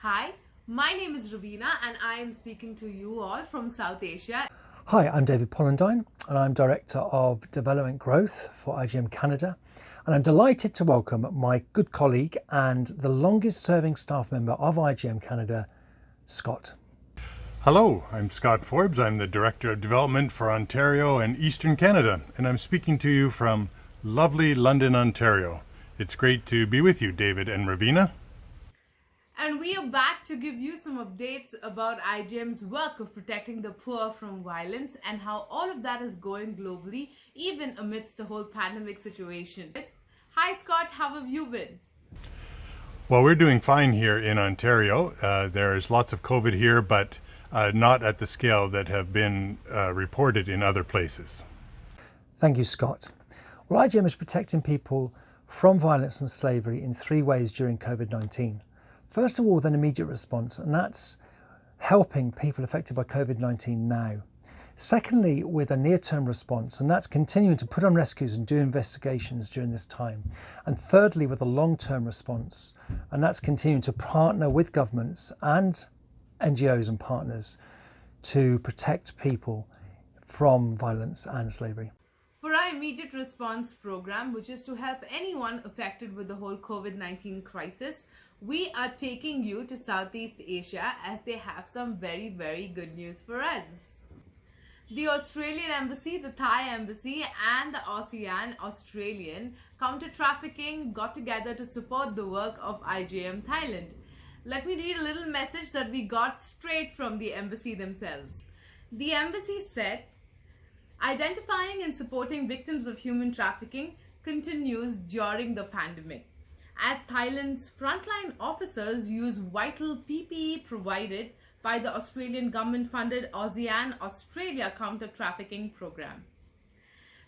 Hi, my name is Raveena and I am speaking to you all from South Asia. Hi, I'm David Pollandine and I'm Director of Development Growth for IJM Canada, and I'm delighted to welcome my good colleague and the longest serving staff member of IJM Canada, Scott. Hello, I'm Scott Forbes. I'm the Director of Development for Ontario and Eastern Canada, and I'm speaking to you from lovely London, Ontario. It's great to be with you, David and Raveena. And we are back to give you some updates about IJM's work of protecting the poor from violence and how all of that is going globally, even amidst the whole pandemic situation. Hi Scott, how have you been? Well, we're doing fine here in Ontario. There's lots of COVID here, but not at the scale that have been reported in other places. Thank you, Scott. Well, IJM is protecting people from violence and slavery in three ways during COVID-19. First of all, with an immediate response, and that's helping people affected by COVID-19 now. Secondly, with a near-term response, and that's continuing to put on rescues and do investigations during this time. And thirdly, with a long-term response, and that's continuing to partner with governments and NGOs and partners to protect people from violence and slavery. For our immediate response program, which is to help anyone affected with the whole COVID-19 crisis, we are taking you to Southeast Asia as they have some very, very good news for us. The Australian Embassy, the Thai Embassy and the ASEAN Australian Counter-Trafficking got together to support the work of IJM Thailand. Let me read a little message that we got straight from the embassy themselves. The embassy said, identifying and supporting victims of human trafficking continues during the pandemic, as Thailand's frontline officers use vital PPE provided by the Australian government-funded ASEAN Australia Counter-Trafficking Program.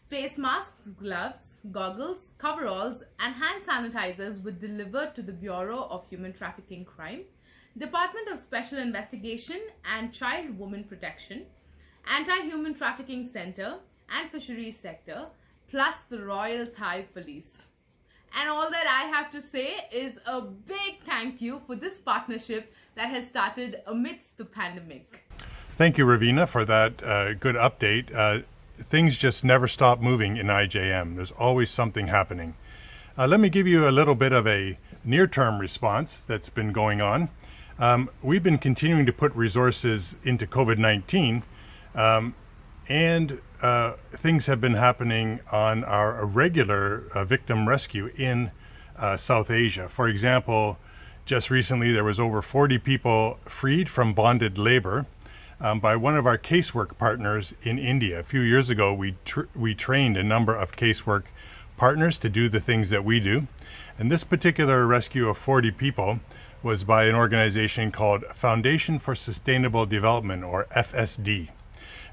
Face masks, gloves, goggles, coveralls and hand sanitizers were delivered to the Bureau of Human Trafficking Crime, Department of Special Investigation and Child Women Protection, Anti-Human Trafficking Center and Fisheries Sector, plus the Royal Thai Police. And all that I have to say is a big thank you for this partnership that has started amidst the pandemic. Thank you, Raveena, for that good update. Things just never stop moving in IJM. There's always something happening. Let me give you a little bit of a near-term response that's been going on. We've been continuing to put resources into COVID-19, and things have been happening on our regular victim rescue in South Asia. For example, just recently there was over 40 people freed from bonded labor by one of our casework partners in India. A few years ago, we trained a number of casework partners to do the things that we do. And this particular rescue of 40 people was by an organization called Foundation for Sustainable Development, or FSD.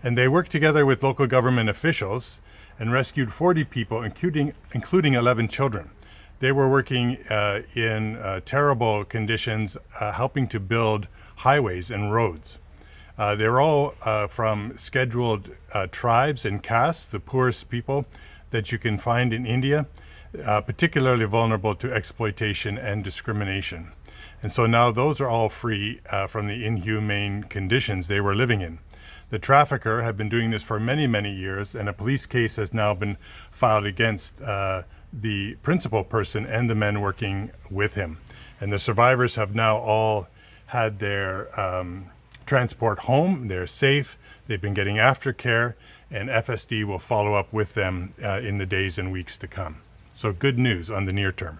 And they worked together with local government officials and rescued 40 people, including 11 children. They were working in terrible conditions, helping to build highways and roads. They were all from scheduled tribes and castes, the poorest people that you can find in India, particularly vulnerable to exploitation and discrimination. And so now those are all free from the inhumane conditions they were living in. The trafficker had been doing this for many, many years, and a police case has now been filed against the principal person and the men working with him. And the survivors have now all had their transport home. They're safe. They've been getting aftercare, and FSD will follow up with them in the days and weeks to come. So good news on the near term.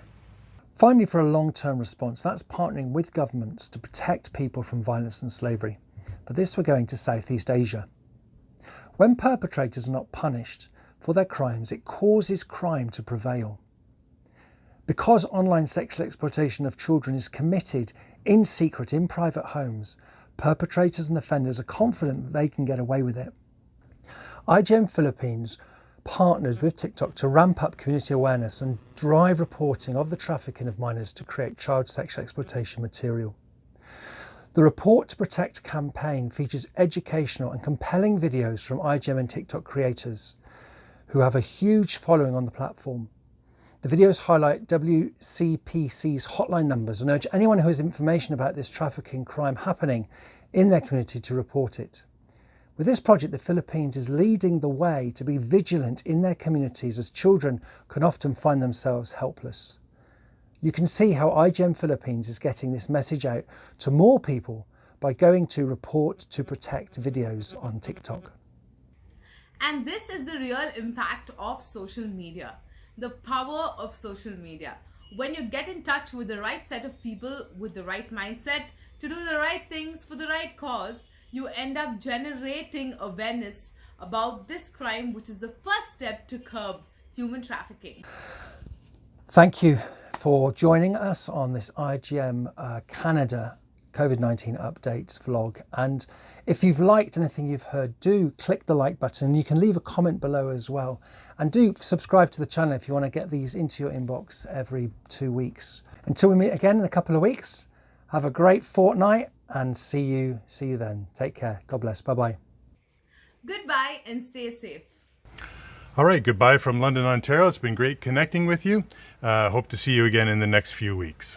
Finally, for a long-term response, that's partnering with governments to protect people from violence and slavery. For this, we're going to Southeast Asia. When perpetrators are not punished for their crimes, it causes crime to prevail. Because online sexual exploitation of children is committed in secret in private homes, perpetrators and offenders are confident that they can get away with it. IJM Philippines partnered with TikTok to ramp up community awareness and drive reporting of the trafficking of minors to create child sexual exploitation material. The Report to Protect campaign features educational and compelling videos from IJM and TikTok creators who have a huge following on the platform. The videos highlight WCPC's hotline numbers and urge anyone who has information about this trafficking crime happening in their community to report it. With this project, the Philippines is leading the way to be vigilant in their communities, as children can often find themselves helpless. You can see how IJM Philippines is getting this message out to more people by going to Report to Protect videos on TikTok. And this is the real impact of social media, the power of social media. When you get in touch with the right set of people with the right mindset to do the right things for the right cause, you end up generating awareness about this crime, which is the first step to curb human trafficking. Thank you for joining us on this IJM Canada COVID-19 updates vlog. And if you've liked anything you've heard, do click the like button. You can leave a comment below as well. And do subscribe to the channel if you want to get these into your inbox every 2 weeks. Until we meet again in a couple of weeks, have a great fortnight and see you then. Take care. God bless. Bye-bye. Goodbye and stay safe. All right, goodbye from London, Ontario. It's been great connecting with you. Hope to see you again in the next few weeks.